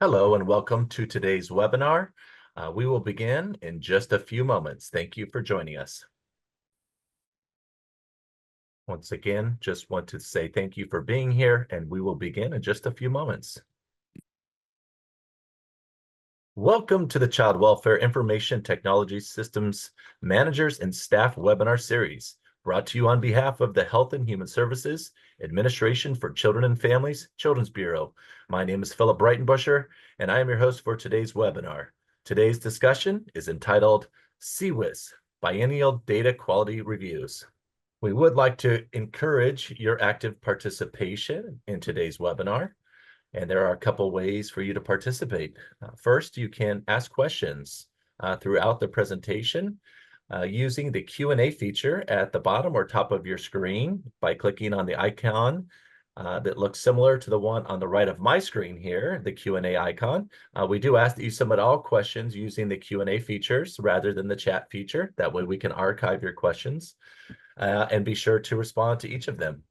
Hello and welcome to today's webinar. We will begin in just a few moments. Thank you for joining us. Once again, just want to say thank you for being here, and we will begin in just a few moments. Welcome to the Child Welfare Information Technology Systems Managers and Staff webinar series, brought to you on behalf of the Health and Human Services Administration for Children and Families, Children's Bureau. My name is Philip Breitenbuscher, and I am your host for today's webinar. Today's discussion is entitled CCWIS, Biennial Data Quality Reviews. We would like to encourage your active participation in today's webinar. And there are a couple ways for you to participate. First, you can ask questions throughout the presentation using the Q&A feature at the bottom or top of your screen by clicking on the icon that looks similar to the one on the right of my screen here, the Q&A icon. We do ask that you submit all questions using the Q&A features rather than the chat feature. That way we can archive your questions and be sure to respond to each of them.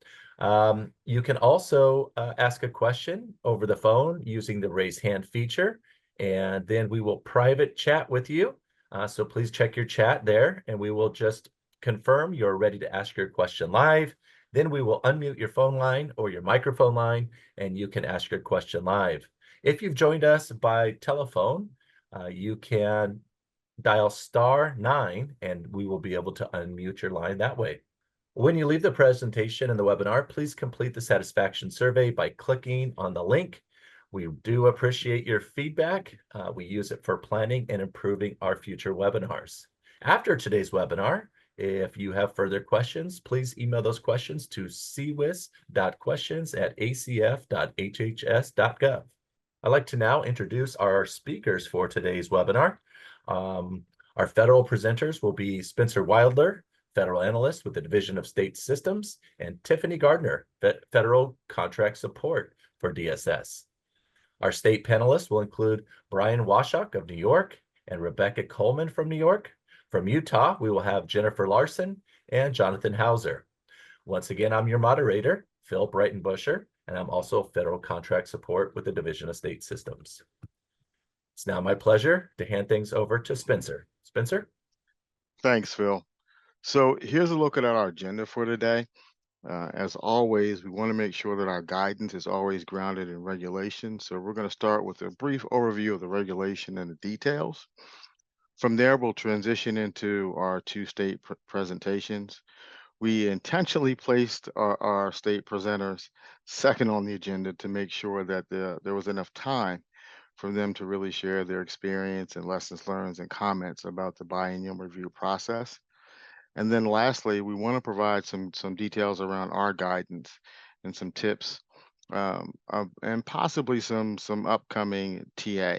You can also ask a question over the phone using the raise hand feature, and then we will private chat with you. So please check your chat there, and we will just confirm you're ready to ask your question live. Then we will unmute your phone line or your microphone line, and you can ask your question live. If you've joined us by telephone, you can dial *9, and we will be able to unmute your line that way. When you leave the presentation and the webinar, please complete the satisfaction survey by clicking on the link. We do appreciate your feedback. We use it for planning and improving our future webinars. After today's webinar, if you have further questions, please email those questions to cwis.questions@acf.hhs.gov. I'd like to now introduce our speakers for today's webinar. Our federal presenters will be Spencer Wilder, Federal Analyst with the Division of State Systems, and Tiffany Gardner, Federal Contract Support for DSS. Our state panelists will include Brian Washok of New York and Rebecca Coleman from New York. From Utah, we will have Jennifer Larson and Jonathan Hauser. Once again, I'm your moderator, Phil Breitenbuscher, and I'm also Federal Contract Support with the Division of State Systems. It's now my pleasure to hand things over to Spencer. Spencer? Thanks, Phil. So here's a look at our agenda for today. As always, we want to make sure that our guidance is always grounded in regulation. So we're going to start with a brief overview of the regulation and the details. From there, we'll transition into our two state presentations. We intentionally placed our state presenters second on the agenda to make sure that there was enough time for them to really share their experience and lessons learned and comments about the biennial review process. And then lastly, we want to provide some details around our guidance and some tips and possibly some upcoming TA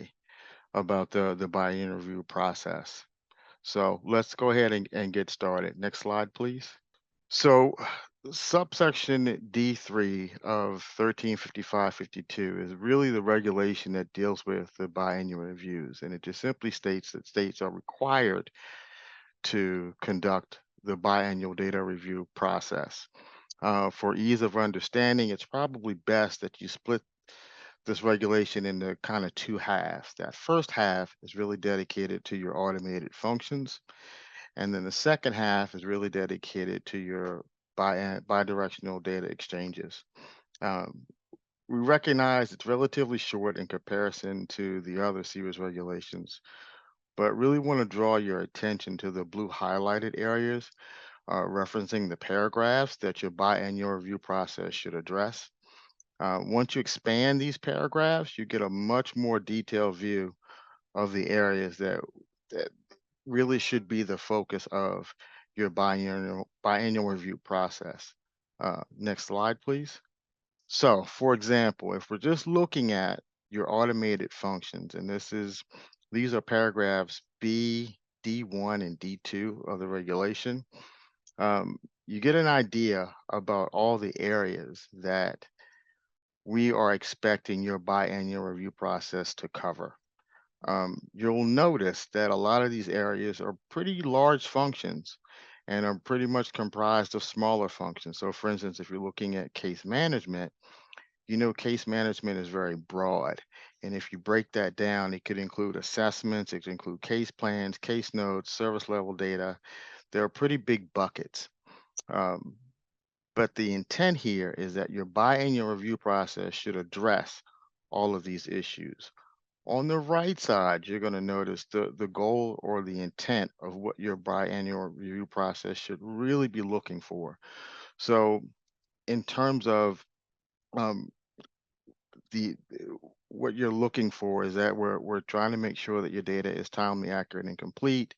about the biennial review process. So let's go ahead and get started. Next slide, please. So subsection D3 of 1355-52 is really the regulation that deals with the biennial reviews. And it just simply states that states are required to conduct the biannual data review process. For ease of understanding, it's probably best that you split this regulation into kind of two halves. That first half is really dedicated to your automated functions, and then the second half is really dedicated to your bidirectional data exchanges. We recognize it's relatively short in comparison to the other CWIS regulations, but really want to draw your attention to the blue highlighted areas referencing the paragraphs that your biannual review process should address. Once you expand these paragraphs, you get a much more detailed view of the areas that really should be the focus of your biannual review process. Next slide, please. So, for example, if we're just looking at your automated functions, and these are paragraphs B, D1, and D2 of the regulation, you get an idea about all the areas that we are expecting your biannual review process to cover. You'll notice that a lot of these areas are pretty large functions and are pretty much comprised of smaller functions. So for instance, if you're looking at case management, You know, case management is very broad. And if you break that down, it could include assessments, it could include case plans, case notes, service level data. There are pretty big buckets. Um, but the intent here is that your biannual review process should address all of these issues. On the right side, you're going to notice the goal or the intent of what your biannual review process should really be looking for. So, in terms of um, the what you're looking for is that we're trying to make sure that your data is timely, accurate, and complete.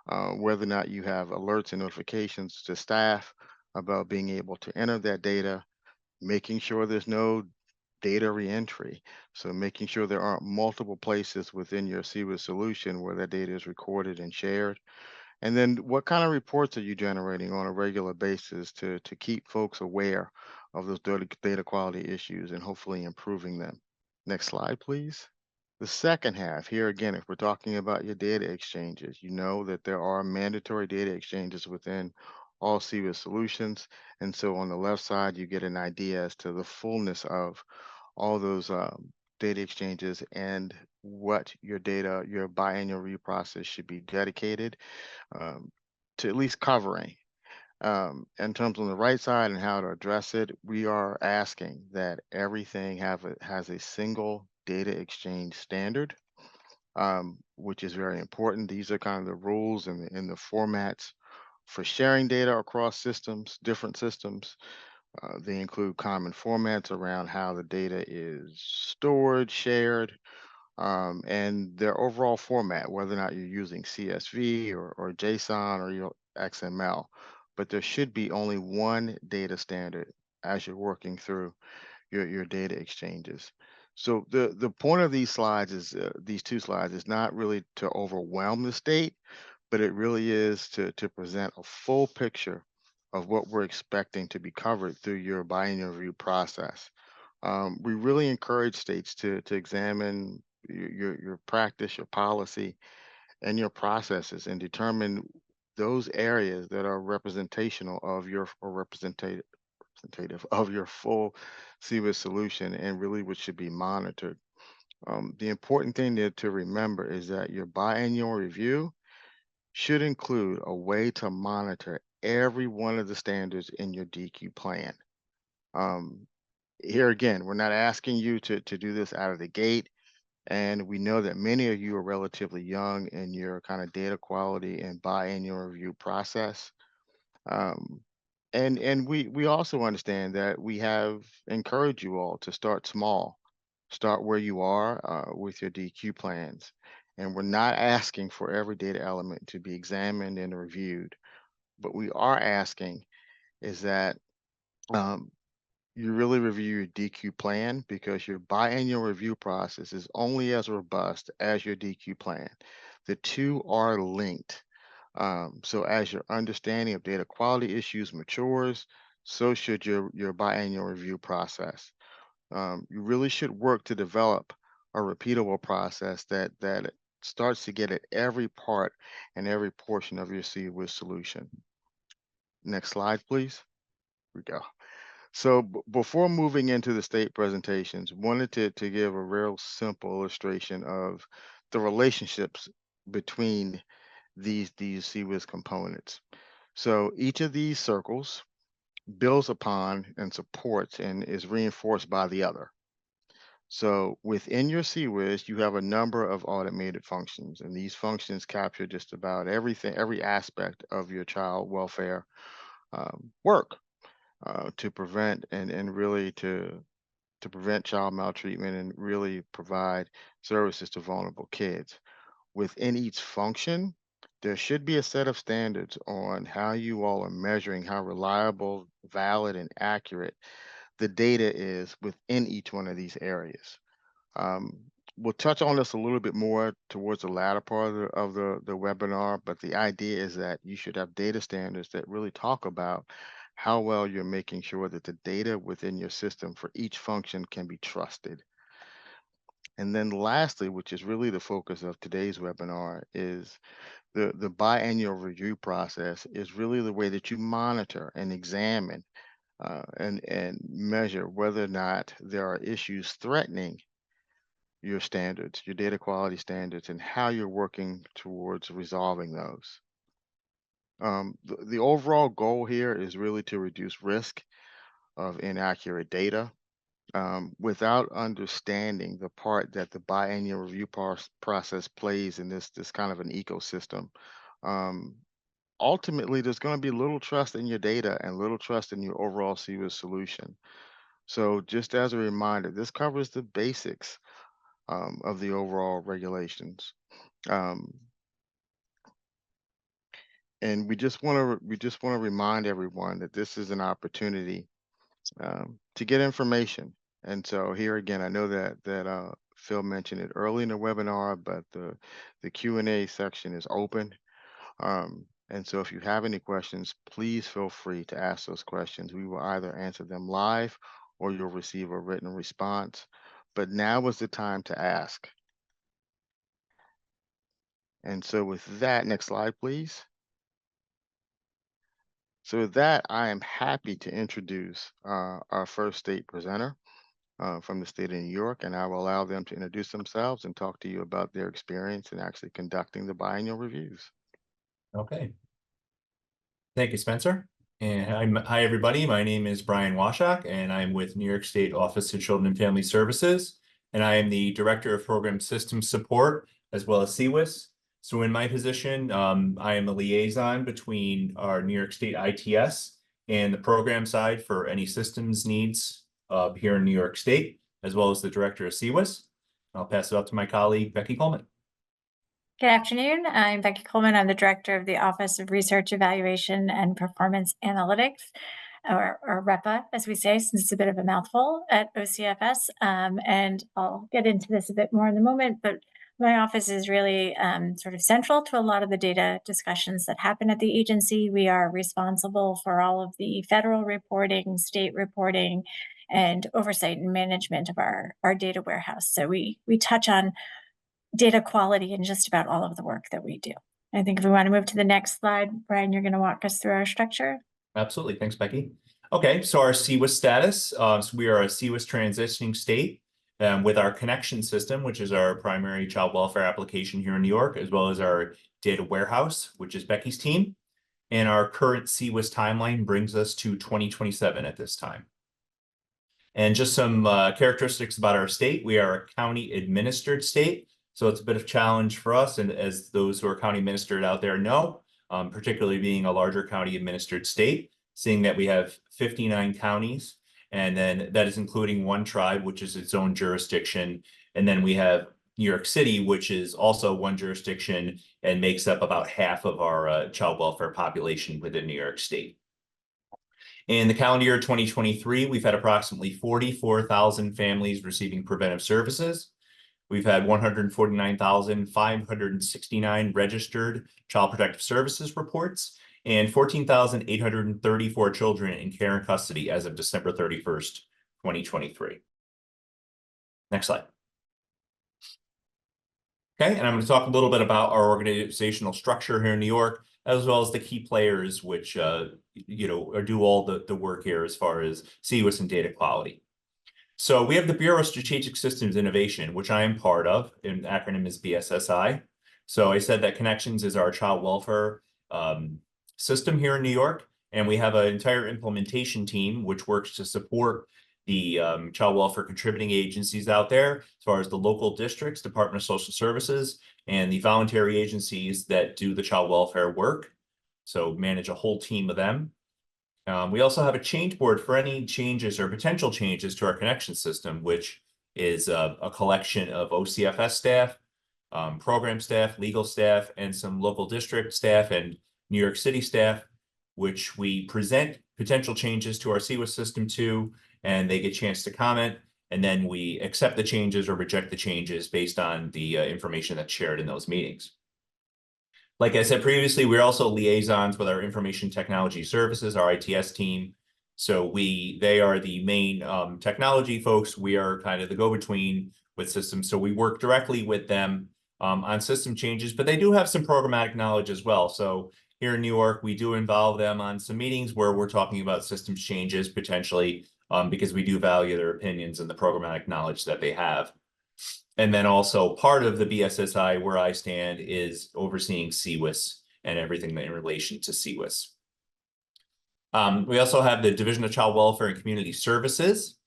Whether or not you have alerts and notifications to staff about being able to enter that data, making sure there's no data reentry. So making sure there aren't multiple places within your CWIS solution where that data is recorded and shared. And then what kind of reports are you generating on a regular basis to keep folks aware of those data quality issues and hopefully improving them? Next slide, please. The second half, here again, if we're talking about your data exchanges, you know that there are mandatory data exchanges within all CWIS solutions. And so on the left side, you get an idea as to the fullness of all those data exchanges and what your data, your biannual review process should be dedicated um, to at least covering. In terms on the right side and how to address it, we are asking that everything has a single data exchange standard, which is very important. These are kind of the rules and the formats for sharing data across systems, different systems. They include common formats around how the data is stored, shared, and their overall format, whether or not you're using CSV or JSON or your XML. But there should be only one data standard as you're working through your data exchanges. So the point of these slides is these two slides is not really to overwhelm the state, but it really is to present a full picture of what we're expecting to be covered through your biennial review process. We really encourage states to examine your practice, your policy, and your processes, and determine those areas that are representational of your or representative of your full CWIS solution, and really what should be monitored. The important thing to remember is that your biannual review should include a way to monitor every one of the standards in your DQ plan. Um, Here again, we're not asking you to do this out of the gate. And we know that many of you are relatively young in your kind of data quality and biannual review process. Um, and we also understand that we have encouraged you all to start small, start where you are with your DQ plans. And we're not asking for every data element to be examined and reviewed, but we are asking is that um, you really review your DQ plan because your biannual review process is only as robust as your DQ plan. The two are linked. So as your understanding of data quality issues matures, so should your biannual review process. You really should work to develop a repeatable process that starts to get at every part and every portion of your CWIS solution. Next slide, please. Here we go. So before moving into the state presentations, wanted to give a real simple illustration of the relationships between these CWIS components. So each of these circles builds upon and supports and is reinforced by the other. So within your CWIS, you have a number of automated functions, and these functions capture just about everything, every aspect of your child welfare work to prevent and really to prevent child maltreatment and really provide services to vulnerable kids. Within each function, there should be a set of standards on how you all are measuring how reliable, valid, and accurate the data is within each one of these areas. Um, we'll touch on this a little bit more towards the latter part of the webinar, but the idea is that you should have data standards that really talk about how well you're making sure that the data within your system for each function can be trusted. And then lastly, which is really the focus of today's webinar, is the biannual review process is really the way that you monitor and examine and measure whether or not there are issues threatening your standards, your data quality standards, and how you're working towards resolving those. The overall goal here is really to reduce risk of inaccurate data. Without understanding the part that the biannual review process plays in this kind of an ecosystem, um, ultimately there's going to be little trust in your data and little trust in your overall CWIS solution. So just as a reminder, this covers the basics of the overall regulations. Um, and we just want to remind everyone that this is an opportunity to get information. And so here again, I know that Phil mentioned it early in the webinar, but the Q&A section is open. And so if you have any questions, please feel free to ask those questions. We will either answer them live or you'll receive a written response. But now is the time to ask. And so with that, next slide, please. So with that, I am happy to introduce our first state presenter from the state of New York, and I will allow them to introduce themselves and talk to you about their experience in actually conducting the biennial reviews. Okay. Thank you, Spencer. And hi, everybody. My name is Brian Washak, and I'm with New York State Office of Children and Family Services, and I am the Director of Program System Support as well as CWIS. So in my position, I am a liaison between our New York State ITS and the program side for any systems needs here in New York State, as well as the Director of CWIS. I'll pass it off to my colleague, Becky Coleman. Good afternoon. I'm Becky Coleman. I'm the Director of the Office of Research Evaluation and Performance Analytics, or REPA, as we say, since it's a bit of a mouthful at OCFS. And I'll get into this a bit more in a moment, but my office is really sort of central to a lot of the data discussions that happen at the agency. We are responsible for all of the federal reporting, state reporting, and oversight and management of our data warehouse. So we touch on data quality in just about all of the work that we do. I think if we want to move to the next slide, Brian, you're going to walk us through our structure. Absolutely. Thanks, Becky. Okay, so our CWIS status. So we are a CWIS transitioning state with our connection system, which is our primary child welfare application here in New York, as well as our data warehouse, which is Becky's team. And our current CWIS timeline brings us to 2027 at this time. And just some characteristics about our state. We are a county administered state. So it's a bit of a challenge for us, and as those who are county administered out there know, particularly being a larger county administered state, seeing that we have 59 counties, and then that is including one tribe, which is its own jurisdiction. And then we have New York City, which is also one jurisdiction and makes up about half of our child welfare population within New York State. In the calendar year 2023, we've had approximately 44,000 families receiving preventive services. We've had 149,569 registered Child Protective Services reports and 14,834 children in care and custody as of December 31st, 2023. Next slide. Okay, and I'm going to talk a little bit about our organizational structure here in New York, as well as the key players which do all the work here as far as CWIS and data quality. So we have the Bureau of Strategic Systems Innovation, which I am part of, and the acronym is BSSI. So I said that Connections is our child welfare system here in New York, and we have an entire implementation team which works to support the child welfare contributing agencies out there, as far as the local districts, Department of Social Services, and the voluntary agencies that do the child welfare work. So manage a whole team of them. We also have a change board for any changes or potential changes to our connection system, which is a collection of OCFS staff, program staff, legal staff, and some local district staff and New York City staff, which we present potential changes to our CWIS system to, and they get a chance to comment, and then we accept the changes or reject the changes based on the information that's shared in those meetings. Like I said previously, we're also liaisons with our Information Technology Services, our ITS team. So they are the main technology folks. We are kind of the go-between with systems. So we work directly with them on system changes, but they do have some programmatic knowledge as well. So here in New York, we do involve them on some meetings where we're talking about systems changes potentially, because we do value their opinions and the programmatic knowledge that they have. And then also part of the BSSI where I stand is overseeing CCWIS and everything in relation to CCWIS. We also have the Division of Child Welfare and Community Services,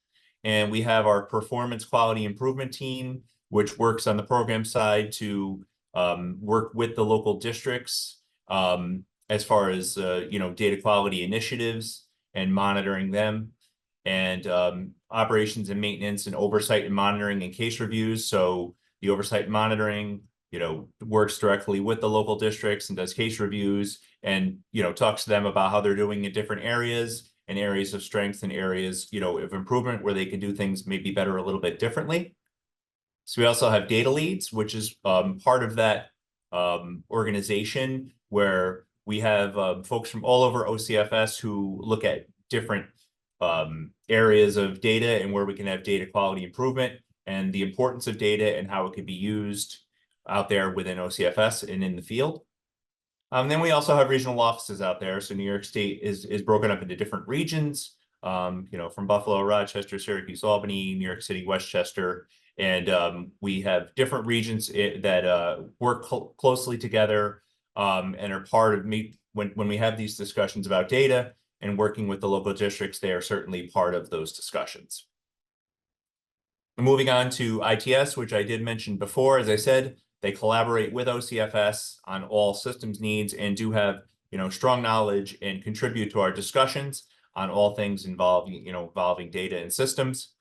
and we have our Performance Quality Improvement Team, which works on the program side to work with the local districts as far as data quality initiatives and monitoring them, and operations and maintenance and oversight and monitoring and case reviews. So the oversight and monitoring, works directly with the local districts and does case reviews and, talks to them about how they're doing in different areas and areas of strength and areas, of improvement where they can do things maybe better a little bit differently. So we also have data leads, which is part of that organization where we have folks from all over OCFS who look at different areas of data and where we can have data quality improvement and the importance of data and how it could be used out there within OCFS and in the field. Then we also have regional offices out there. So New York State is broken up into different regions, from Buffalo, Rochester, Syracuse, Albany, New York City, Westchester. And we have different regions that work closely together and are part of when we have these discussions about data and working with the local districts. They are certainly part of those discussions. Moving on to ITS, which I did mention before, as I said, they collaborate with OCFS on all systems needs and do have, strong knowledge and contribute to our discussions on all things involving data and systems.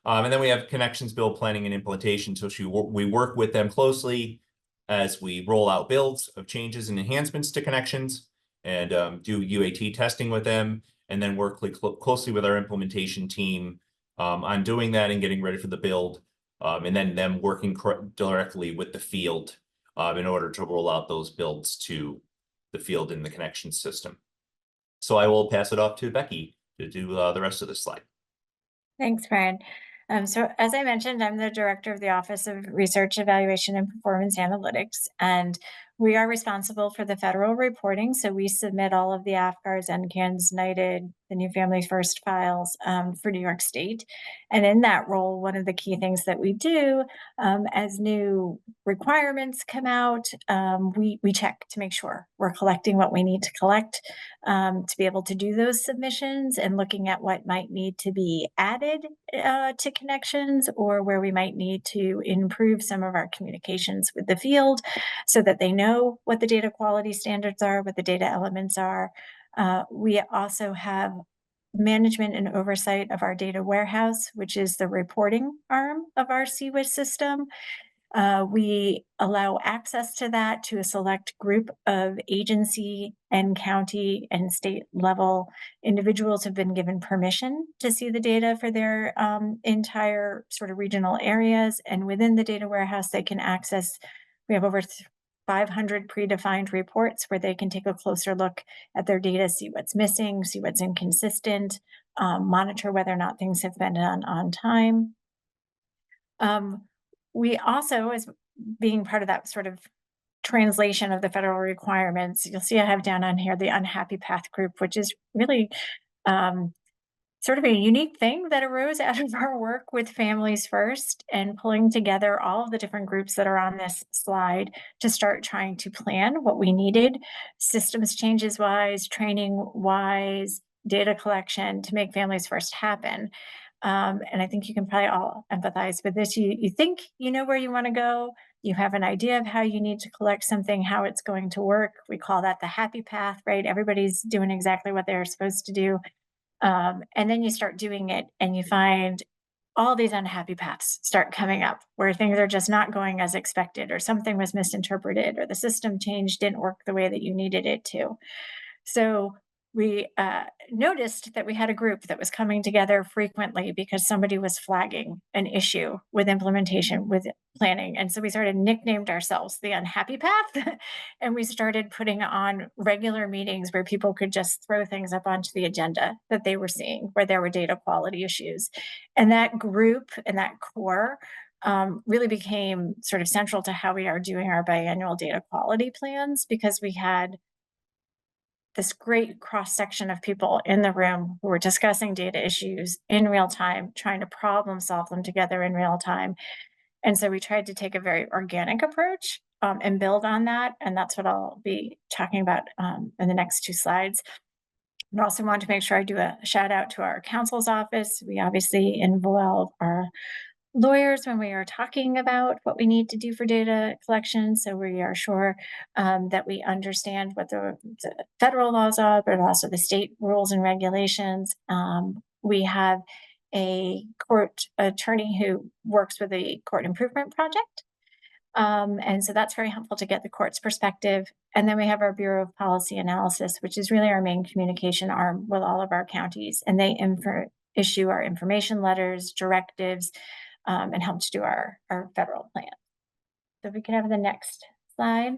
And then we have connections, build, planning, and implementation. So we work with them closely as we roll out builds of changes and enhancements to connections and do UAT testing with them, and then work closely with our implementation team on doing that and getting ready for the build. And then them working directly with the field in order to roll out those builds to the field in the connection system. So I will pass it off to Becky to do the rest of the slide. Thanks, Brian. So as I mentioned, I'm the director of the Office of Research, Evaluation, and Performance Analytics, and we are responsible for the federal reporting. So we submit all of the AFCARs, NCANs, NIDED, the New Family First files for New York State. And in that role, one of the key things that we do as new requirements come out, we check to make sure we're collecting what we need to collect to be able to do those submissions, and looking at what might need to be added to connections, or where we might need to improve some of our communications with the field so that they know what the data quality standards are, what the data elements are. We also have management and oversight of our data warehouse, which is the reporting arm of our CCWIS system. We allow access to that to a select group of agency and county and state level individuals have been given permission to see the data for their entire sort of regional areas. And within the data warehouse, they can access, we have over 500 predefined reports where they can take a closer look at their data, see what's missing, see what's inconsistent, monitor whether or not things have been done on time. We also, as being part of that sort of translation of the federal requirements, you'll see I have down on here the Unhappy Path group, which is really sort of a unique thing that arose out of our work with Families First and pulling together all of the different groups that are on this slide to start trying to plan what we needed, systems changes wise, training wise, data collection to make Families First happen. And I think you can probably all empathize with this. You think you know where you want to go. You have an idea of how you need to collect something, how it's going to work. We call that the happy path, right? Everybody's doing exactly what they're supposed to do. And then you start doing it and you find all these unhappy paths start coming up where things are just not going as expected, or something was misinterpreted, or the system change didn't work the way that you needed it to. So we noticed that we had a group that was coming together frequently because somebody was flagging an issue with implementation, with planning. And so we started nicknamed ourselves the Unhappy Path. And we started putting on regular meetings where people could just throw things up onto the agenda that they were seeing, where there were data quality issues. And that group and that core really became sort of central to how we are doing our biannual data quality plans, because we had this great cross-section of people in the room who were discussing data issues in real time, trying to problem solve them together in real time. And so we tried to take a very organic approach and build on that. And that's what I'll be talking about in the next 2 slides. I also want to make sure I do a shout out to our counsel's office. We obviously involve our lawyers when we are talking about what we need to do for data collection. So we are sure that we understand what the federal laws are, but also the state rules and regulations. We have a court attorney who works with the court improvement project. And so that's very helpful to get the court's perspective. And then we have our Bureau of Policy Analysis, which is really our main communication arm with all of our counties. And they issue our information letters, directives, and help to do our federal plan. So if we could have the next slide.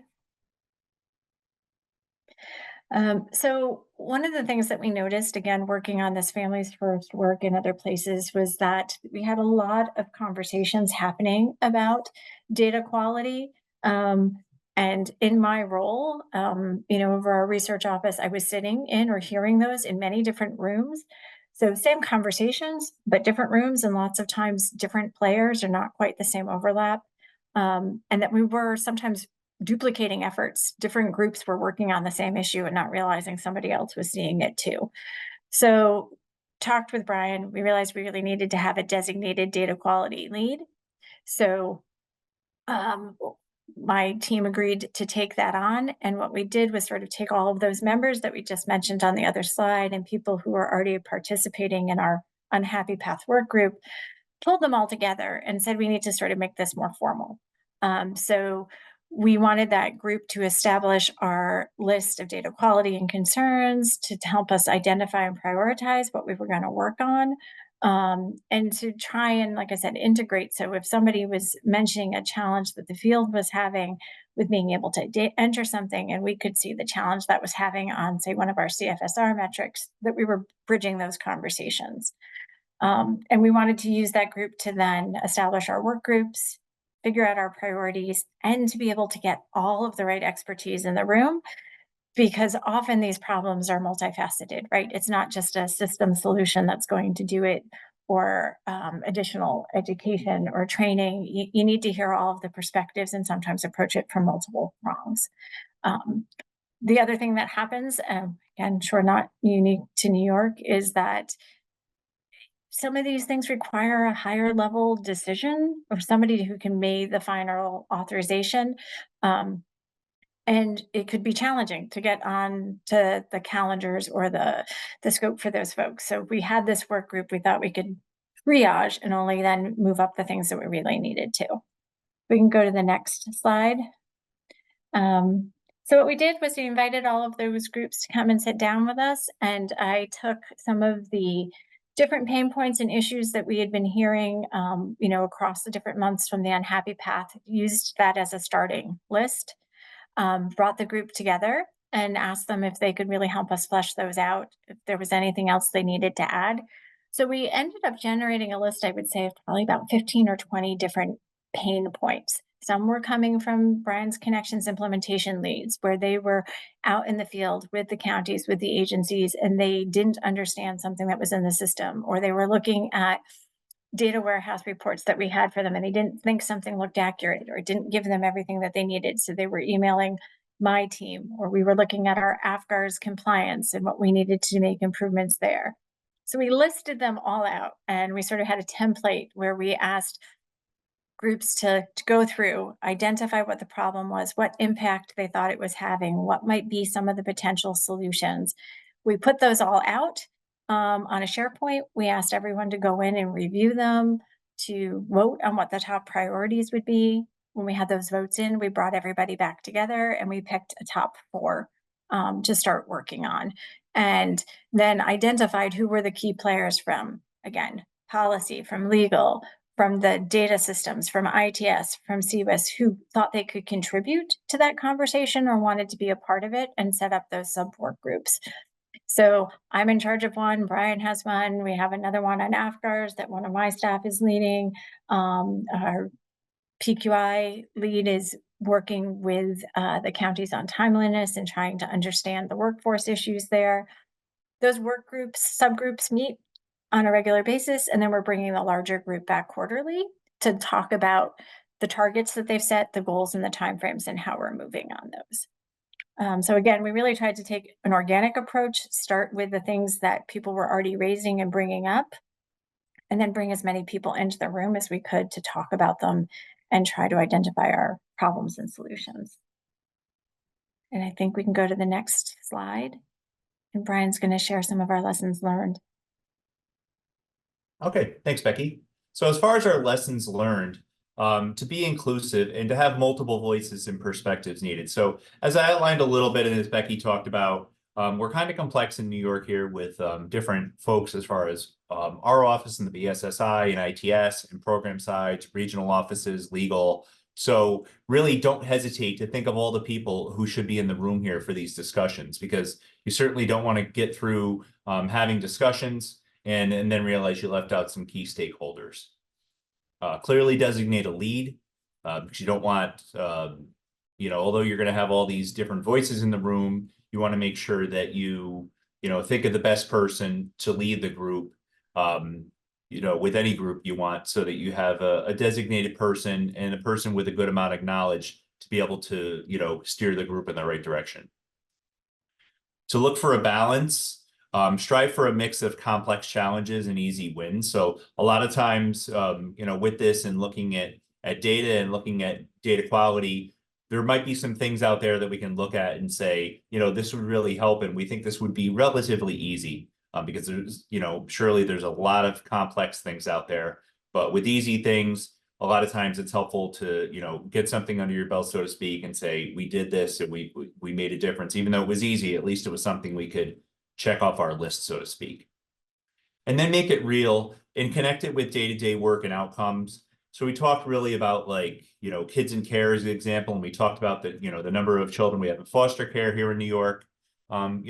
So one of the things that we noticed, again, working on this Families First work in other places, was that we had a lot of conversations happening about data quality. And in my role, over our research office, I was sitting in or hearing those in many different rooms. So same conversations, but different rooms, and lots of times different players, are not quite the same overlap. And that we were sometimes duplicating efforts. Different groups were working on the same issue and not realizing somebody else was seeing it too. So talked with Brian, we realized we really needed to have a designated data quality lead. So my team agreed to take that on. And what we did was sort of take all of those members that we just mentioned on the other slide and people who were already participating in our Unhappy Path work group, pulled them all together and said, we need to sort of make this more formal. So we wanted that group to establish our list of data quality and concerns to help us identify and prioritize what we were going to work on, and to try and, like I said, integrate. So if somebody was mentioning a challenge that the field was having with being able to enter something, and we could see the challenge that was having on, say, one of our CFSR metrics, that we were bridging those conversations. And we wanted to use that group to then establish our work groups, figure out our priorities, and to be able to get all of the right expertise in the room, because often these problems are multifaceted, right? It's not just a system solution that's going to do it, or additional education or training. You need to hear all of the perspectives and sometimes approach it from multiple prongs. The other thing that happens, again, sure, not unique to New York, is that some of these things require a higher level decision or somebody who can make the final authorization. And it could be challenging to get on to the calendars or the scope for those folks. So we had this work group, we thought we could triage and only then move up the things that we really needed to. We can go to the next slide. So what we did was we invited all of those groups to come and sit down with us. And I took some of the different pain points and issues that we had been hearing, across the different months from the Unhappy Path, used that as a starting list, brought the group together and asked them if they could really help us flesh those out, if there was anything else they needed to add. So we ended up generating a list, I would say, of probably about 15 or 20 different pain points. Some were coming from Brian's Connections implementation leads, where they were out in the field with the counties, with the agencies, and they didn't understand something that was in the system, or they were looking at data warehouse reports that we had for them and they didn't think something looked accurate, or it didn't give them everything that they needed. So they were emailing my team, or we were looking at our AFGAR's compliance and what we needed to make improvements there. So we listed them all out, and we sort of had a template where we asked groups to go through, identify what the problem was, what impact they thought it was having, what might be some of the potential solutions. We put those all out on a SharePoint. We asked everyone to go in and review them, to vote on what the top priorities would be. When we had those votes in, we brought everybody back together and we picked a top 4 to start working on, and then identified who were the key players from, again, policy, from legal, from the data systems, from ITS, from CCWIS, who thought they could contribute to that conversation or wanted to be a part of it, and set up those sub-work groups. So I'm in charge of one, Brian has one, we have another one on AFGARs that one of my staff is leading. Our PQI lead is working with the counties on timeliness and trying to understand the workforce issues there. Those work groups, subgroups meet on a regular basis, and then we're bringing the larger group back quarterly to talk about the targets that they've set, the goals and the timeframes, and how we're moving on those. So again, we really tried to take an organic approach, start with the things that people were already raising and bringing up, and then bring as many people into the room as we could to talk about them and try to identify our problems and solutions. And I think we can go to the next slide. And Brian's going to share some of our lessons learned. Okay, thanks, Becky. So as far as our lessons learned, to be inclusive and to have multiple voices and perspectives needed. So as I outlined a little bit, and as Becky talked about, we're kind of complex in New York here with different folks as far as our office and the BSSI and ITS and program sides, regional offices, legal. So really don't hesitate to think of all the people who should be in the room here for these discussions, because you certainly don't want to get through having discussions and then realize you left out some key stakeholders. Clearly designate a lead, because you don't want, although you're going to have all these different voices in the room, you want to make sure that you think of the best person to lead the group, with any group you want, so that you have a designated person and a person with a good amount of knowledge to be able to, steer the group in the right direction. To look for a balance, strive for a mix of complex challenges and easy wins. So a lot of times, with this and looking at data and looking at data quality, there might be some things out there that we can look at and say, this would really help, and we think this would be relatively easy, because there's, surely there's a lot of complex things out there, but with easy things, a lot of times it's helpful to, get something under your belt, so to speak, and say, we did this and we made a difference. Even though it was easy, at least it was something we could check off our list, so to speak. And then make it real and connect it with day-to-day work and outcomes. So we talked really about, like, kids in care as an example, and we talked about the, the number of children we have in foster care here in New York, but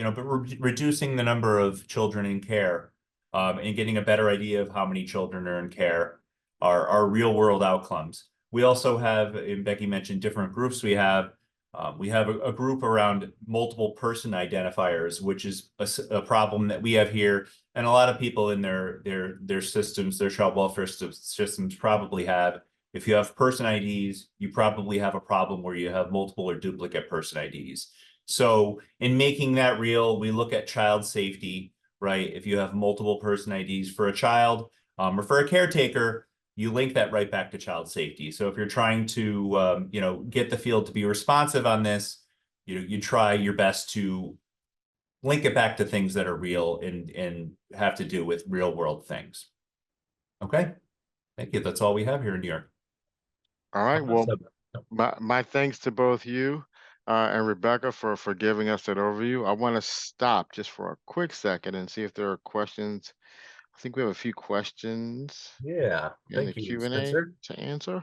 reducing the number of children in care, and getting a better idea of how many children are in care are real world outcomes. We also have, and Becky mentioned different groups we have a group around multiple person identifiers, which is a problem that we have here. And a lot of people in their systems, their child welfare systems probably have. If you have person IDs, you probably have a problem where you have multiple or duplicate person IDs. So in making that real, we look at child safety, right? If you have multiple person IDs for a child, or for a caretaker, you link that right back to child safety. So if you're trying to, get the field to be responsive on this, you try your best to link it back to things that are real and have to do with real world things. Okay, thank you. That's all we have here in New York. All right. Well, my thanks to both you and Rebecca for giving us that overview. I want to stop just for a quick second and see if there are questions. I think we have a few questions. Yeah, in the thank you, Q&A Spencer. to answer.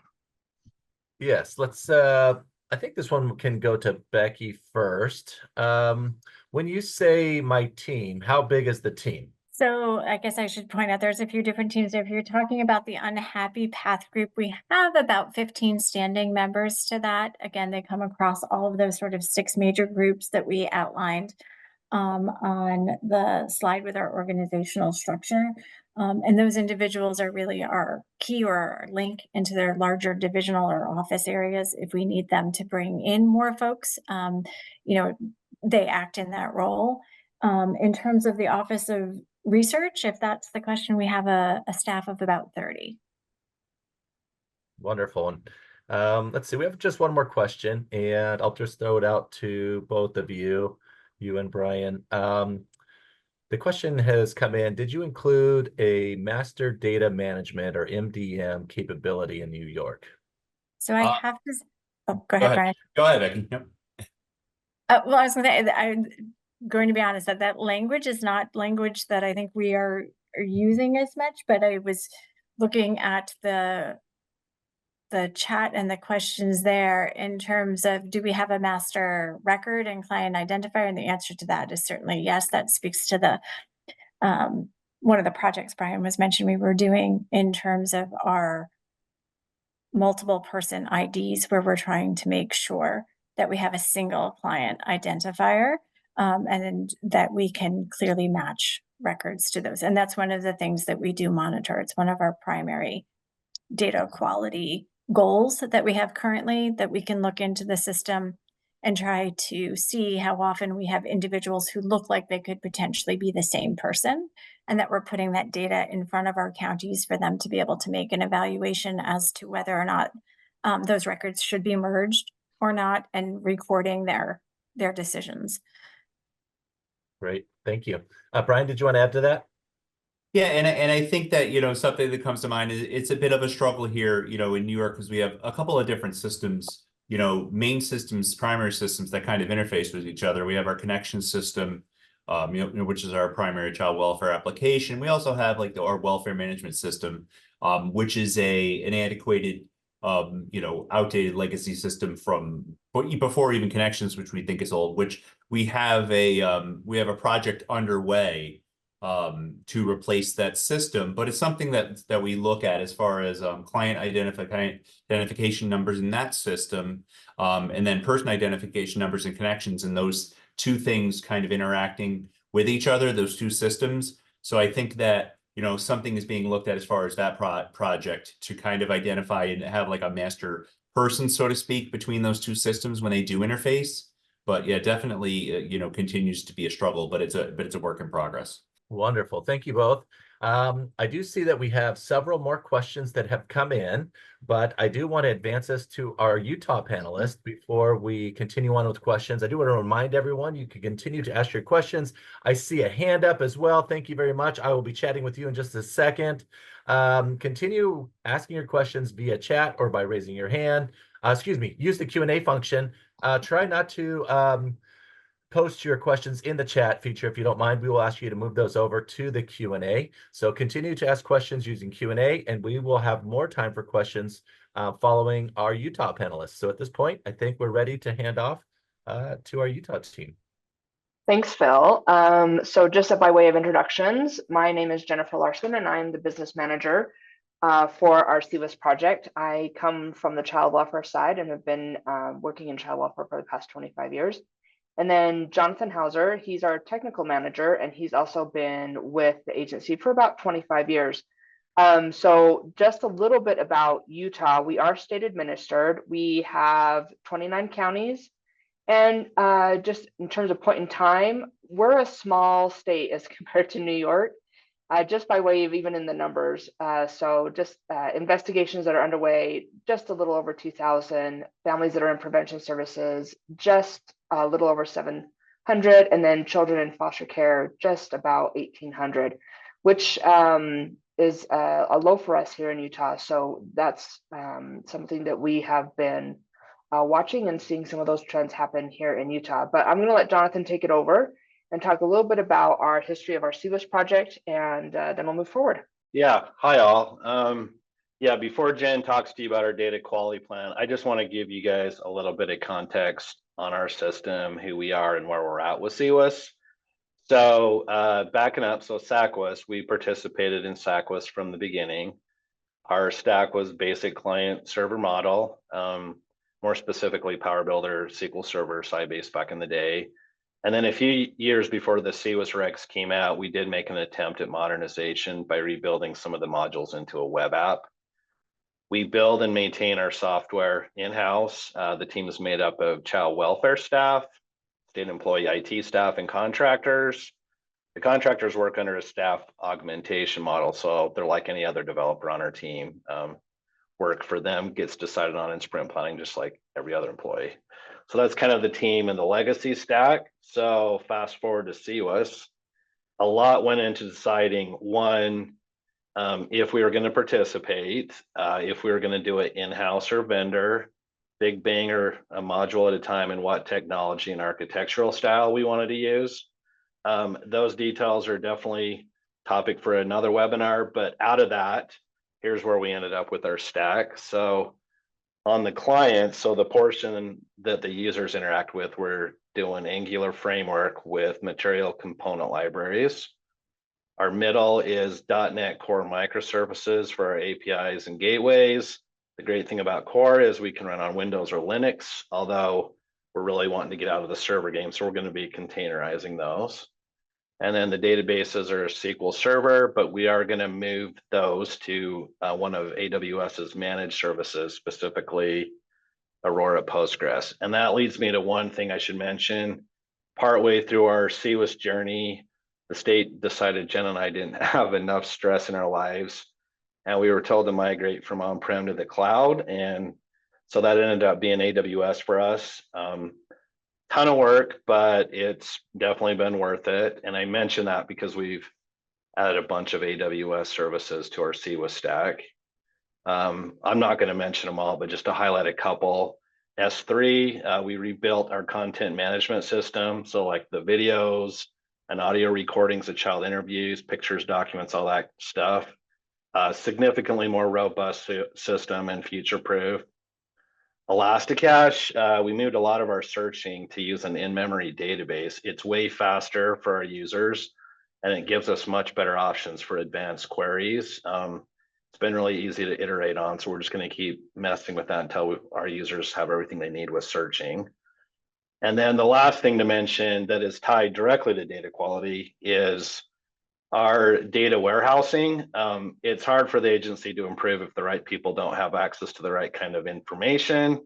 Yes, let's I think this one can go to Becky first. When you say my team, how big is the team? So I guess I should point out there's a few different teams. If you're talking about the unhappy path group, we have about 15 standing members to that. Again, they come across all of those sort of 6 major groups that we outlined on the slide with our organizational structure. And those individuals are really our key or our link into their larger divisional or office areas. If we need them to bring in more folks, they act in that role. In terms of the Office of Research, if that's the question, we have a staff of about 30. Wonderful. And let's see, we have just one more question, and I'll just throw it out to both of you and Brian. The question has come in: did you include a master data management or MDM capability in New York? So I have to. Oh, go ahead, Brian. Go ahead, Becky. Yep. Well, I was going to say, I'm going to be honest that language is not language that I think we are using as much. But I was looking at the chat and the questions there in terms of, do we have a master record and client identifier? And the answer to that is certainly yes. That speaks to the one of the projects Brian was mentioning we were doing in terms of our multiple person IDs where we're trying to make sure that we have a single client identifier, and that we can clearly match records to those. And that's one of the things that we do monitor. It's one of our primary data quality goals that we have currently, that we can look into the system and try to see how often we have individuals who look like they could potentially be the same person, and that we're putting that data in front of our counties for them to be able to make an evaluation as to whether or not those records should be merged or not, and recording their decisions. Great, thank you. Brian, did you want to add to that? Yeah, and I think that, you know, something that comes to mind is it's a bit of a struggle here, you know, in New York, because we have a couple of different systems, you know, main systems, primary systems that kind of interface with each other. We have our connection system, which is our primary child welfare application. We also have like our welfare management system, which is an antiquated, outdated legacy system from before even connections, which we think is old. Which we have a project underway to replace that system, but it's something that we look at as far as client identification numbers in that system, and then person identification numbers and connections, and those two things kind of interacting with each other, those two systems. So I think that, you know, something is being looked at as far as that project to kind of identify and have like a master person, so to speak, between those two systems when they do interface. But yeah, definitely, continues to be a struggle, but it's a work in progress. Wonderful. Thank you both. I do see that we have several more questions that have come in, but I do want to advance us to our Utah panelists before we continue on with questions. I do want to remind everyone you can continue to ask your questions. I see a hand up as well. Thank you very much. I will be chatting with you in just a second. Continue asking your questions via chat or by raising your hand. Use the Q&A function. Try not to post your questions in the chat feature if you don't mind. We will ask you to move those over to the Q&A. So continue to ask questions using Q&A, and we will have more time for questions following our Utah panelists. So at this point, I think we're ready to hand off to our Utah team. Thanks, Phil. So just by way of introductions, my name is Jennifer Larson, and I'm the business manager for our CCWIS project. I come from the child welfare side and have been working in child welfare for the past 25 years. And then Jonathan Hauser, he's our technical manager, and he's also been with the agency for about 25 years. So just a little bit about Utah. We are state administered. We have 29 counties. And just in terms of point in time, we're a small state as compared to New York, just by way of even in the numbers. So just investigations that are underway, just a little over 2,000, families that are in prevention services, just a little over 700, and then children in foster care, just about 1,800, which is a low for us here in Utah. So that's something that we have been watching and seeing some of those trends happen here in Utah. But I'm going to let Jonathan take it over and talk a little bit about our history of our CCWIS project, and then we'll move forward. Yeah, hi all. Before Jen talks to you about our data quality plan, I just want to give you guys a little bit of context on our system, who we are and where we're at with CCWIS. So backing up, so CCWIS, we participated in CCWIS from the beginning. Our stack was basic client server model, more specifically Power Builder, SQL Server, Sybase back in the day. And then a few years before the CCWIS regs came out, we did make an attempt at modernization by rebuilding some of the modules into a web app. We build and maintain our software in-house. The team is made up of child welfare staff, state employee IT staff, and contractors. The contractors work under a staff augmentation model, so they're like any other developer on our team. Work for them gets decided on in sprint planning, just like every other employee. So that's kind of the team and the legacy stack. So fast forward to CCWIS, a lot went into deciding, one, if we were going to participate, if we were going to do it in-house or vendor, big bang or a module at a time, and what technology and architectural style we wanted to use. Those details are definitely topic for another webinar, but out of that, here's where we ended up with our stack. So on the client, so the portion that the users interact with, we're doing Angular framework with material component libraries. Our middle is .NET Core microservices for our APIs and gateways. The great thing about Core is we can run on Windows or Linux, although we're really wanting to get out of the server game, so we're going to be containerizing those. And then the databases are SQL Server, but we are going to move those to one of AWS's managed services, specifically Aurora Postgres. And that leads me to one thing I should mention. Partway through our CWIS journey, the state decided Jen and I didn't have enough stress in our lives, and we were told to migrate from on-prem to the cloud. And so that ended up being AWS for us. Ton of work, but it's definitely been worth it. And I mention that because we've added a bunch of AWS services to our CWIS stack. I'm not going to mention them all, but just to highlight a couple. S3, we rebuilt our content management system. So like the videos and audio recordings of child interviews, pictures, documents, all that stuff. Significantly more robust system and future-proof. Elasticache, we moved a lot of our searching to use an in-memory database. It's way faster for our users, and it gives us much better options for advanced queries. It's been really easy to iterate on, so we're just going to keep messing with that until our users have everything they need with searching. And then the last thing to mention that is tied directly to data quality is our data warehousing. It's hard for the agency to improve if the right people don't have access to the right kind of information.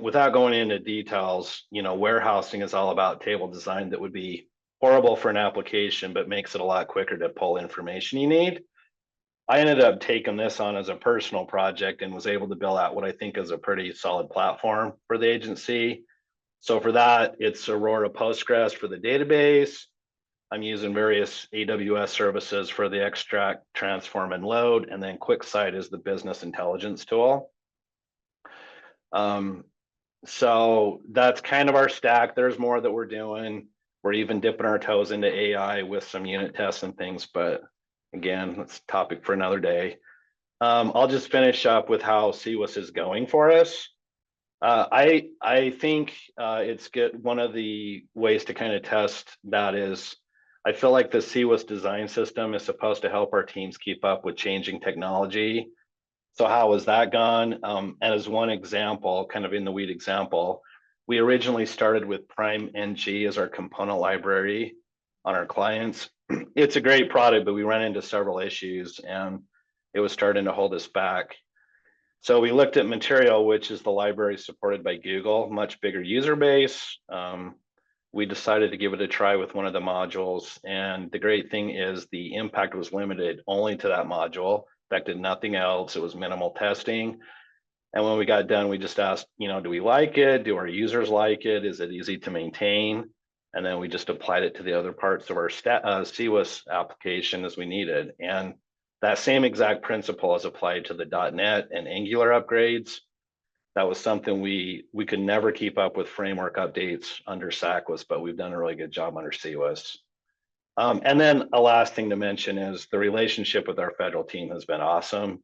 Without going into details, warehousing is all about table design that would be horrible for an application, but makes it a lot quicker to pull information you need. I ended up taking this on as a personal project and was able to build out what I think is a pretty solid platform for the agency. So for that, it's Aurora Postgres for the database. I'm using various AWS services for the extract, transform, and load, and then QuickSight is the business intelligence tool. So that's kind of our stack. There's more that we're doing. We're even dipping our toes into AI with some unit tests and things, but again, that's a topic for another day. I'll just finish up with how CWIS is going for us. I think it's good. One of the ways to kind of test that is, I feel like the CWIS design system is supposed to help our teams keep up with changing technology. So how has that gone? As one example, kind of in the weed example, we originally started with Prime NG as our component library on our clients. It's a great product, but we ran into several issues and it was starting to hold us back. So we looked at Material, which is the library supported by Google, much bigger user base. We decided to give it a try with one of the modules. And the great thing is the impact was limited only to that module, affected nothing else. It was minimal testing. And when we got done, we just asked, do we like it? Do our users like it? Is it easy to maintain? And then we just applied it to the other parts of our CWIS application as we needed. And that same exact principle is applied to the .NET and Angular upgrades. That was something we could never keep up with framework updates under SACWIS, but we've done a really good job under CWIS. And then a last thing to mention is the relationship with our federal team has been awesome.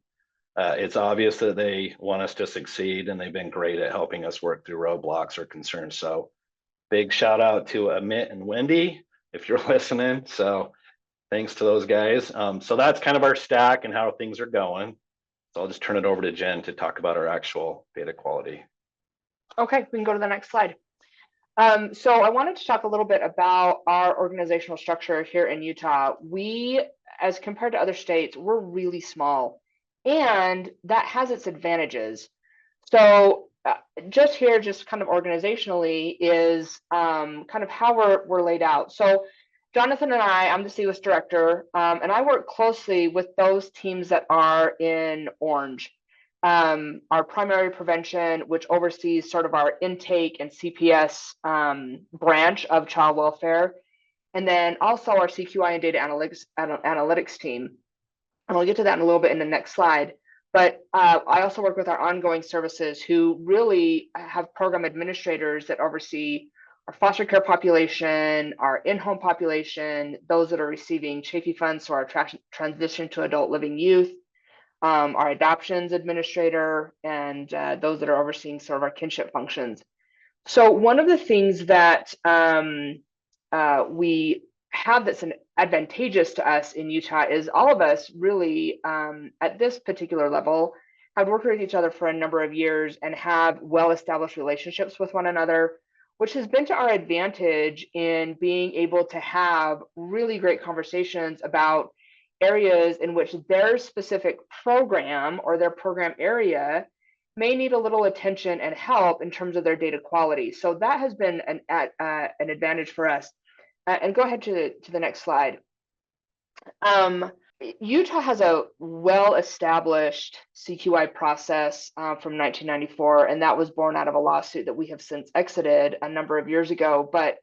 It's obvious that they want us to succeed, and they've been great at helping us work through roadblocks or concerns. So big shout out to Amit and Wendy, if you're listening. So thanks to those guys. So that's kind of our stack and how things are going. So I'll just turn it over to Jen to talk about our actual data quality. Okay, we can go to the next slide. So I wanted to talk a little bit about our organizational structure here in Utah. We, as compared to other states, we're really small, and that has its advantages. So just here, just kind of organizationally, is kind of how we're laid out. So Jonathan and I'm the CWIS director, and I work closely with those teams that are in orange. Our primary prevention, which oversees sort of our intake and CPS branch of child welfare, and then also our CQI and data analytics team. And I'll get to that in a little bit in the next slide. But I also work with our ongoing services, who really have program administrators that oversee our foster care population, our in-home population, those that are receiving Chafee funds, so our transition to adult living youth, our adoptions administrator, and those that are overseeing sort of our kinship functions. So one of the things that we have that's advantageous to us in Utah is all of us really at this particular level have worked with each other for a number of years and have well-established relationships with one another, which has been to our advantage in being able to have really great conversations about areas in which their specific program or their program area may need a little attention and help in terms of their data quality. So that has been an advantage for us. And go ahead to the next slide. Utah has a well-established CQI process from 1994, and that was born out of a lawsuit that we have since exited a number of years ago. But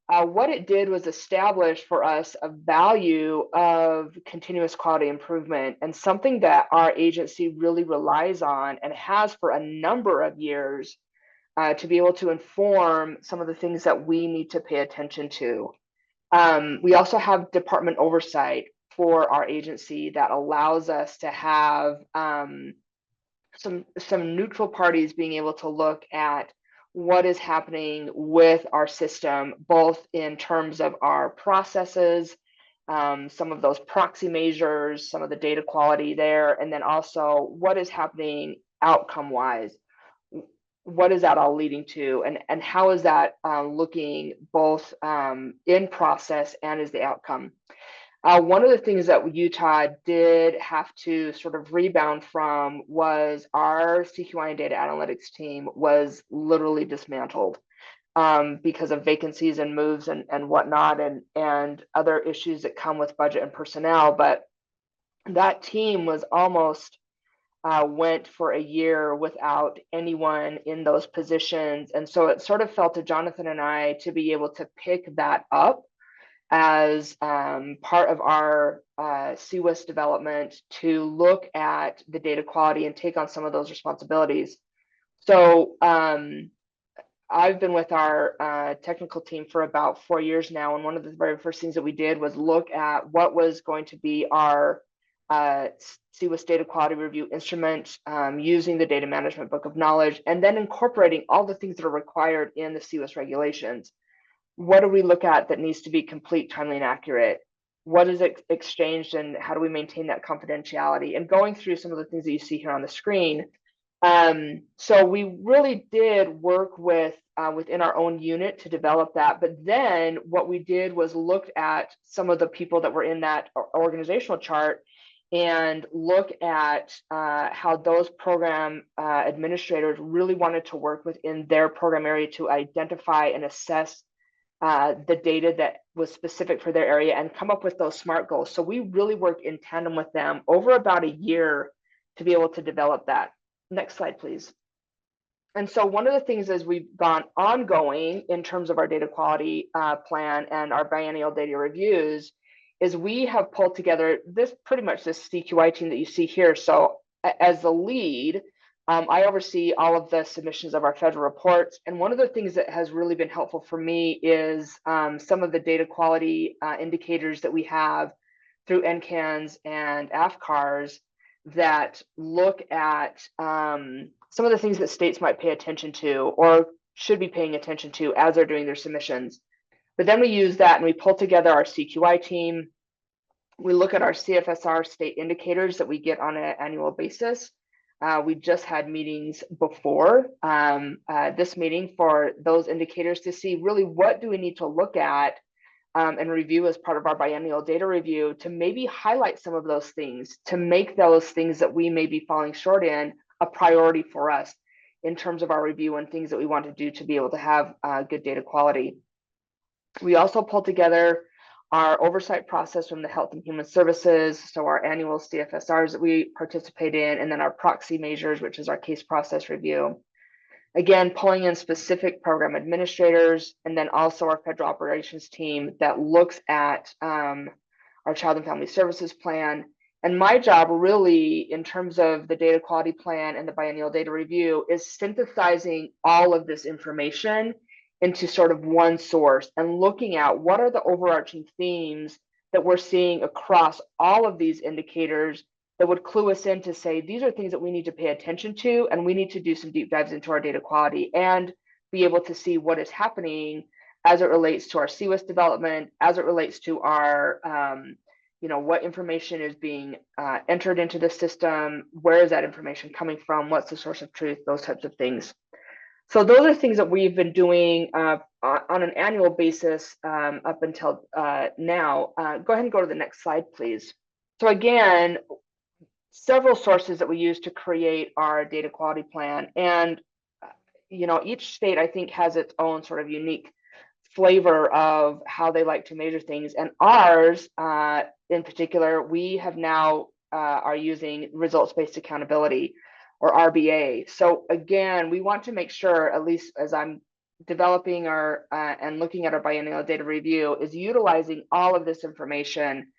what it did was establish for us a value of continuous quality improvement, and something that our agency really relies on and has for a number of years to be able to inform some of the things that we need to pay attention to. We also have department oversight for our agency that allows us to have some neutral parties being able to look at what is happening with our system, both in terms of our processes, some of those proxy measures, some of the data quality there, and then also what is happening outcome-wise. What is that all leading to, and how is that looking both in process and as the outcome? One of the things that Utah did have to sort of rebound from was our CQI and data analytics team was literally dismantled because of vacancies and moves and whatnot, and other issues that come with budget and personnel. But that team was almost went for a year without anyone in those positions. And so it sort of fell to Jonathan and I to be able to pick that up as part of our CWIS development to look at the data quality and take on some of those responsibilities. So I've been with our technical team for about 4 years now, and one of the very first things that we did was look at what was going to be our CWIS data quality review instrument, using the data management book of knowledge, and then incorporating all the things that are required in the CWIS regulations. What do we look at that needs to be complete, timely, and accurate? What is exchanged, and how do we maintain that confidentiality? And going through some of the things that you see here on the screen. So we really did work with within our own unit to develop that. But then what we did was look at some of the people that were in that organizational chart and look at how those program administrators really wanted to work within their program area to identify and assess the data that was specific for their area and come up with those SMART goals. So we really worked in tandem with them over about a year to be able to develop that. Next slide, please. And so one of the things as we've gone ongoing in terms of our data quality plan and our biennial data reviews is we have pulled together this CQI team that you see here. So as the lead, I oversee all of the submissions of our federal reports. And one of the things that has really been helpful for me is some of the data quality indicators that we have through NCANs and AFCARs that look at some of the things that states might pay attention to or should be paying attention to as they're doing their submissions. But then we use that and we pull together our CQI team. We look at our CFSR state indicators that we get on an annual basis. We just had meetings before this meeting for those indicators to see really what do we need to look at and review as part of our biennial data review to maybe highlight some of those things, to make those things that we may be falling short in a priority for us in terms of our review and things that we want to do to be able to have good data quality. We also pulled together our oversight process from the Health and Human Services, so our annual CFSRs that we participate in, and then our proxy measures, which is our case process review. Again, pulling in specific program administrators, and then also our federal operations team that looks at our Child and Family Services plan. And my job really, in terms of the data quality plan and the biennial data review, is synthesizing all of this information into sort of one source and looking at what are the overarching themes that we're seeing across all of these indicators that would clue us in to say, these are things that we need to pay attention to, and we need to do some deep dives into our data quality and be able to see what is happening as it relates to our CWIS development, as it relates to our what information is being entered into the system, where is that information coming from, what's the source of truth, those types of things. So those are things that we've been doing on an annual basis up until now. Go ahead and go to the next slide, please. So again, several sources that we use to create our data quality plan. And, each state, I think, has its own sort of unique flavor of how they like to measure things. And ours, in particular, we have now are using results-based accountability, or RBA. So again, we want to make sure, at least as I'm developing our and looking at our biennial data review, is utilizing all of this information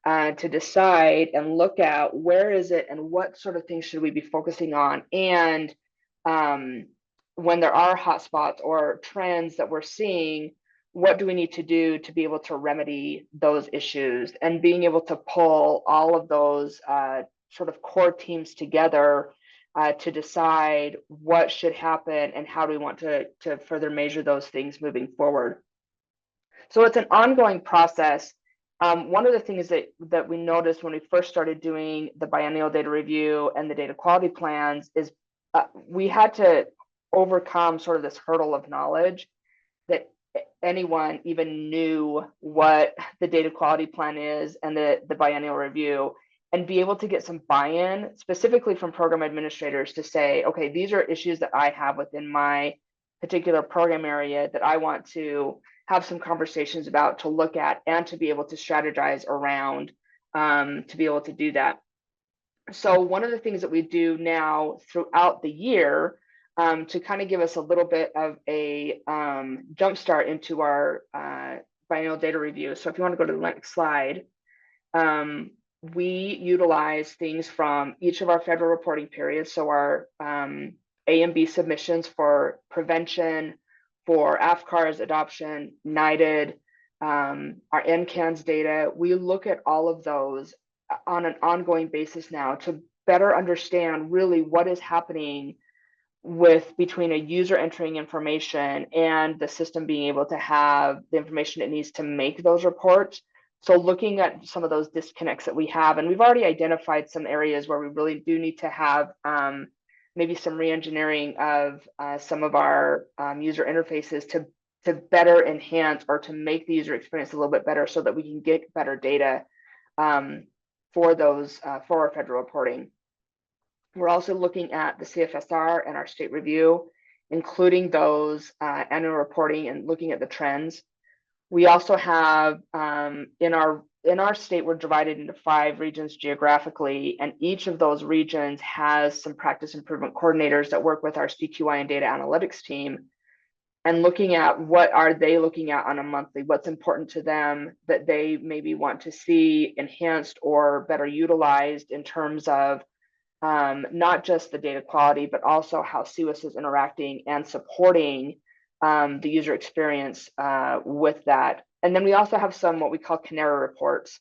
to decide and look at where is it and what sort of things should we be focusing on. And when there are hotspots or trends that we're seeing, what do we need to do to be able to remedy those issues, and being able to pull all of those sort of core teams together to decide what should happen and how do we want to further measure those things moving forward. So it's an ongoing process. One of the things that we noticed when we first started doing the biennial data review and the data quality plans is we had to overcome sort of this hurdle of knowledge that anyone even knew what the data quality plan is and the biennial review, and be able to get some buy-in specifically from program administrators to say, okay, these are issues that I have within my particular program area that I want to have some conversations about, to look at, and to be able to strategize around to be able to do that. So one of the things that we do now throughout the year to kind of give us a little bit of a jumpstart into our biennial data review. So if you want to go to the next slide, we utilize things from each of our federal reporting periods. So our A and B submissions for prevention, for AFCARS adoption, NIDED, our NCANS data. We look at all of those on an ongoing basis now to better understand really what is happening between a user entering information and the system being able to have the information it needs to make those reports. So looking at some of those disconnects that we have, and we've already identified some areas where we really do need to have maybe some re-engineering of some of our user interfaces to better enhance or to make the user experience a little bit better, so that we can get better data for those for our federal reporting. We're also looking at the CFSR and our state review, including those annual reporting and looking at the trends. We also have in our state, we're divided into 5 regions geographically, and each of those regions has some practice improvement coordinators that work with our CQI and data analytics team, and looking at what are they looking at on a monthly, what's important to them that they maybe want to see enhanced or better utilized in terms of not just the data quality, but also how CCWIS is interacting and supporting the user experience with that. And then we also have some what we call canary reports.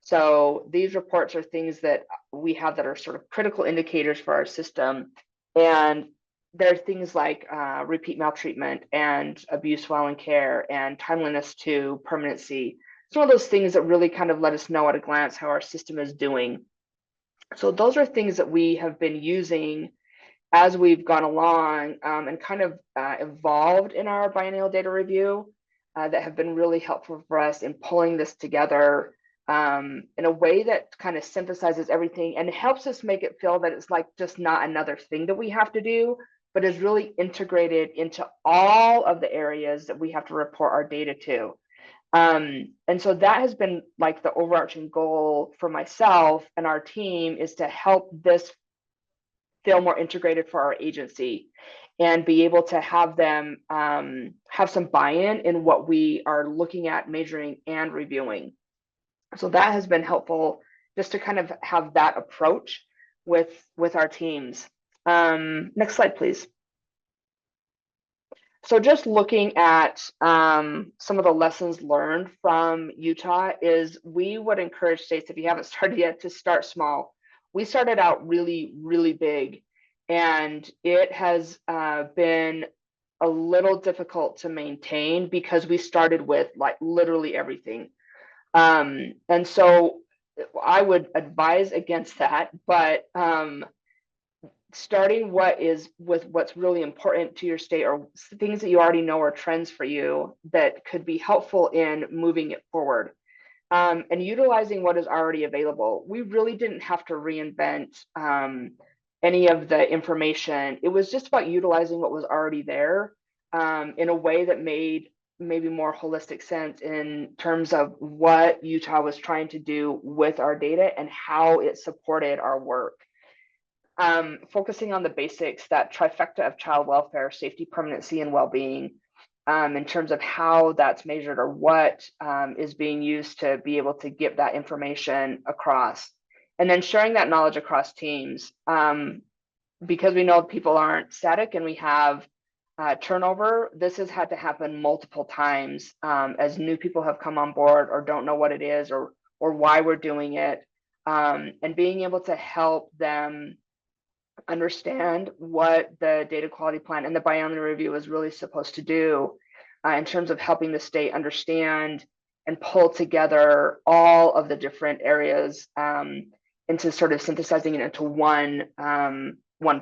So these reports are things that we have that are sort of critical indicators for our system. And there are things like repeat maltreatment and abuse while in care and timeliness to permanency. Some of those things that really kind of let us know at a glance how our system is doing. So those are things that we have been using as we've gone along and kind of evolved in our biennial data review that have been really helpful for us in pulling this together in a way that kind of synthesizes everything and helps us make it feel that it's like just not another thing that we have to do, but is really integrated into all of the areas that we have to report our data to. And so that has been like the overarching goal for myself and our team, is to help this feel more integrated for our agency and be able to have them have some buy-in in what we are looking at, measuring, and reviewing. So that has been helpful, just to kind of have that approach with our teams. Next slide, please. So just looking at some of the lessons learned from Utah is we would encourage states, if you haven't started yet, to start small. We started out really, really big, and it has been a little difficult to maintain because we started with like literally everything. And so I would advise against that, but starting with what's really important to your state, or things that you already know are trends for you that could be helpful in moving it forward, and utilizing what is already available. We really didn't have to reinvent any of the information. It was just about utilizing what was already there in a way that made maybe more holistic sense in terms of what Utah was trying to do with our data and how it supported our work. Focusing on the basics, that trifecta of child welfare, safety, permanency, and well-being, in terms of how that's measured, or what is being used to be able to get that information across. And then sharing that knowledge across teams, because we know people aren't static and we have turnover. This has had to happen multiple times as new people have come on board or don't know what it is, or why we're doing it, and being able to help them understand what the data quality plan and the biennial review is really supposed to do in terms of helping the state understand and pull together all of the different areas into sort of synthesizing it into one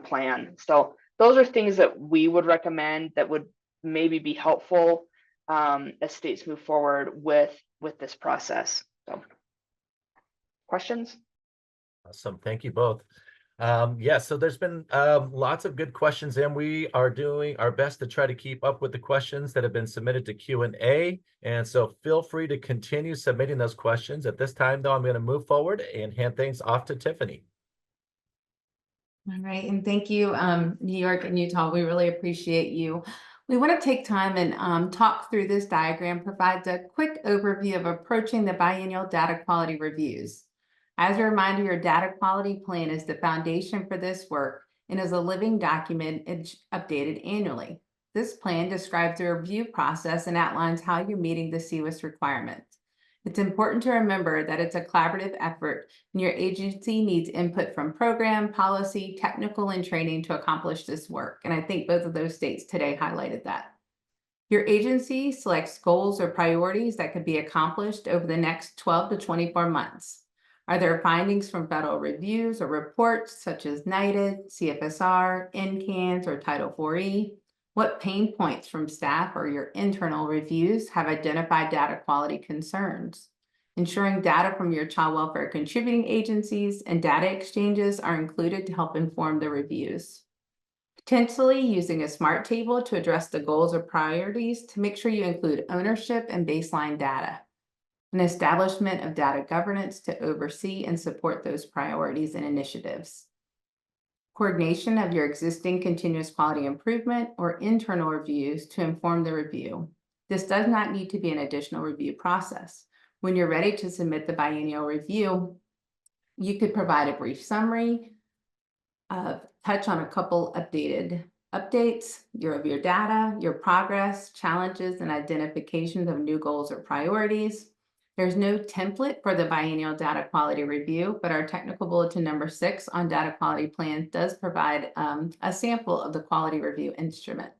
plan. So those are things that we would recommend that would maybe be helpful as states move forward with this process. So, questions? Awesome. Thank you both. Yeah, so there's been lots of good questions, and we are doing our best to try to keep up with the questions that have been submitted to Q&A. And so feel free to continue submitting those questions. At this time, though, I'm going to move forward and hand things off to Tiffany. All right, and thank you, New York and Utah. We really appreciate you. We want to take time and talk through this diagram. Provides a quick overview of approaching the biennial data quality reviews. As a reminder, your data quality plan is the foundation for this work and is a living document updated annually. This plan describes the review process and outlines how you're meeting the CCWIS requirements. It's important to remember that it's a collaborative effort, and your agency needs input from program, policy, technical, and training to accomplish this work. And I think both of those states today highlighted that. Your agency selects goals or priorities that could be accomplished over the next 12 to 24 months. Are there findings from federal reviews or reports such as NIDED, CFSR, NCANS, or Title IV-E? What pain points from staff or your internal reviews have identified data quality concerns? Ensuring data from your child welfare contributing agencies and data exchanges are included to help inform the reviews. Potentially using a smart table to address the goals or priorities to make sure you include ownership and baseline data. An establishment of data governance to oversee and support those priorities and initiatives. Coordination of your existing continuous quality improvement or internal reviews to inform the review. This does not need to be an additional review process. When you're ready to submit the biennial review, you could provide a brief summary, touch on a couple updates of your data, your progress, challenges, and identifications of new goals or priorities. There's no template for the biennial data quality review, but our technical bulletin number 6 on data quality plans does provide a sample of the quality review instrument.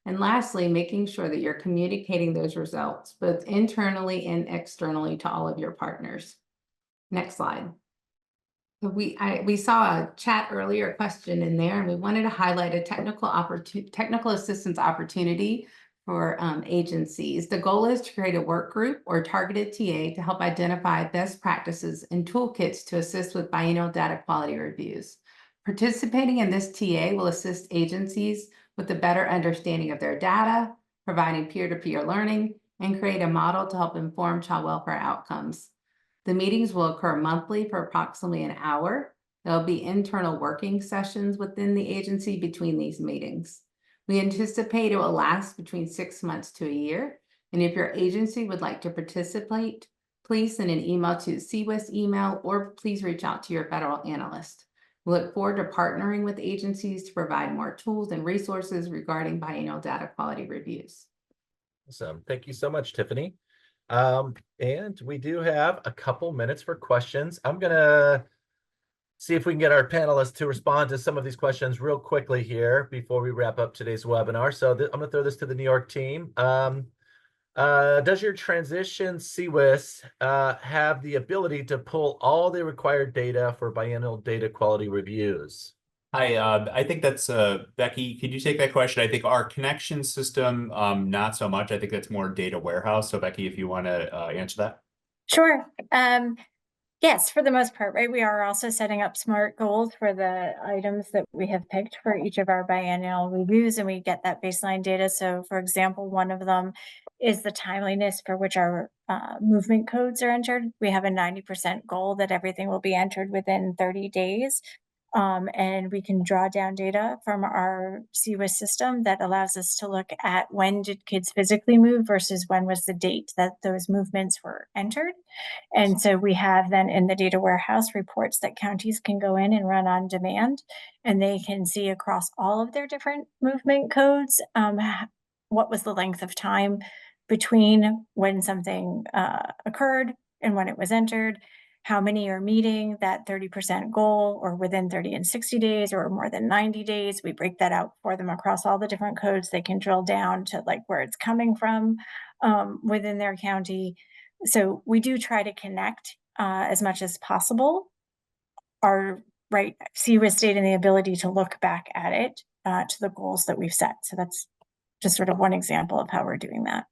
And lastly, making sure that you're communicating those results both internally and externally to all of your partners. Next slide. We saw a chat earlier question in there, and we wanted to highlight a technical assistance opportunity for agencies. The goal is to create a work group or targeted TA to help identify best practices and toolkits to assist with biennial data quality reviews. Participating in this TA will assist agencies with a better understanding of their data, providing peer-to-peer learning, and create a model to help inform child welfare outcomes. The meetings will occur monthly for approximately an hour. There'll be internal working sessions within the agency between these meetings. We anticipate it will last between 6 months to a year. And if your agency would like to participate, please send an email to CCWIS email or please reach out to your federal analyst. We look forward to partnering with agencies to provide more tools and resources regarding biennial data quality reviews. Awesome. Thank you so much, Tiffany. And we do have a couple minutes for questions. I'm going to see if we can get our panelists to respond to some of these questions real quickly here before we wrap up today's webinar. So I'm going to throw this to the New York team. Does your transition CWIS have the ability to pull all the required data for biennial data quality reviews? Hi, I think that's Becky. Could you take that question? I think our connection system, not so much. I think that's more data warehouse. So Becky, if you want to answer that. Sure. Yes, for the most part, right? We are also setting up SMART goals for the items that we have picked for each of our biennial reviews, and we get that baseline data. So, for example, one of them is the timeliness for which our movement codes are entered. We have a 90% goal that everything will be entered within 30 days. And we can draw down data from our CWIS system that allows us to look at when did kids physically move versus when was the date that those movements were entered. And so we have then in the data warehouse reports that counties can go in and run on demand, and they can see across all of their different movement codes what was the length of time between when something occurred and when it was entered, how many are meeting that 30% goal or within 30 and 60 days or more than 90 days. We break that out for them across all the different codes. They can drill down to like where it's coming from within their county. So we do try to connect as much as possible our CWIS data and the ability to look back at it to the goals that we've set. So that's just sort of one example of how we're doing that.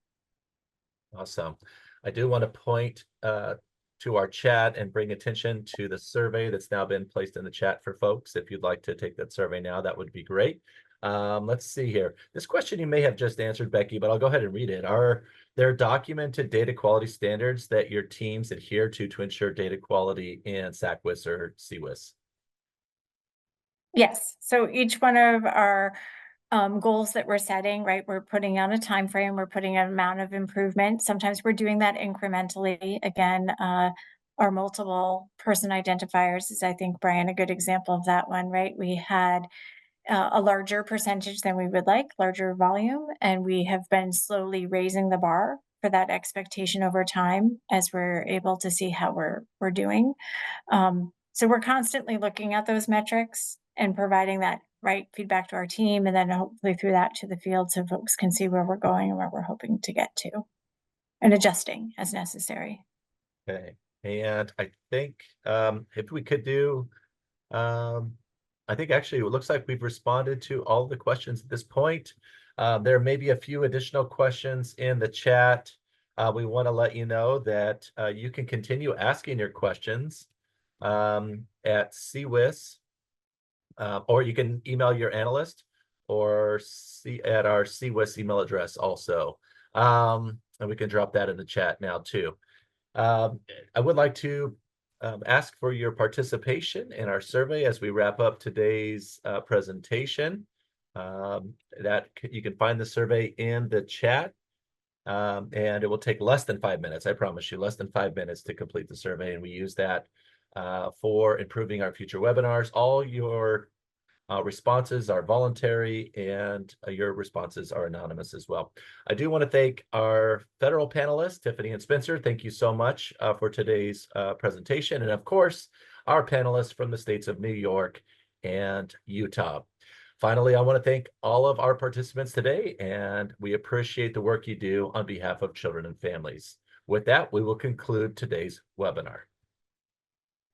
Awesome. I do want to point to our chat and bring attention to the survey that's now been placed in the chat for folks. If you'd like to take that survey now, that would be great. Let's see here. This question you may have just answered, Becky, but I'll go ahead and read it. Are there documented data quality standards that your teams adhere to ensure data quality in SACWIS or CWIS? Yes. So each one of our goals that we're setting, right? We're putting on a time frame, we're putting an amount of improvement. Sometimes we're doing that incrementally. Again, our multiple person identifiers is, I think, Brian, a good example of that one, right? We had a larger percentage than we would like, larger volume, and we have been slowly raising the bar for that expectation over time as we're able to see how we're doing. So we're constantly looking at those metrics and providing that right feedback to our team, and then hopefully through that to the field so folks can see where we're going and where we're hoping to get to and adjusting as necessary. Okay. And I think if we could do, I think actually it looks like we've responded to all the questions at this point. There may be a few additional questions in the chat. We want to let you know that you can continue asking your questions at CWIS, or you can email your analyst or at our CWIS email address also. And we can drop that in the chat now too. I would like to ask for your participation in our survey as we wrap up today's presentation. That you can find the survey in the chat, and it will take less than 5 minutes. I promise you, less than 5 minutes to complete the survey, and we use that for improving our future webinars. All your responses are voluntary, and your responses are anonymous as well. I do want to thank our federal panelists, Tiffany and Spencer. Thank you so much for today's presentation. And of course, our panelists from the states of New York and Utah. Finally, I want to thank all of our participants today, and we appreciate the work you do on behalf of children and families. With that, we will conclude today's webinar.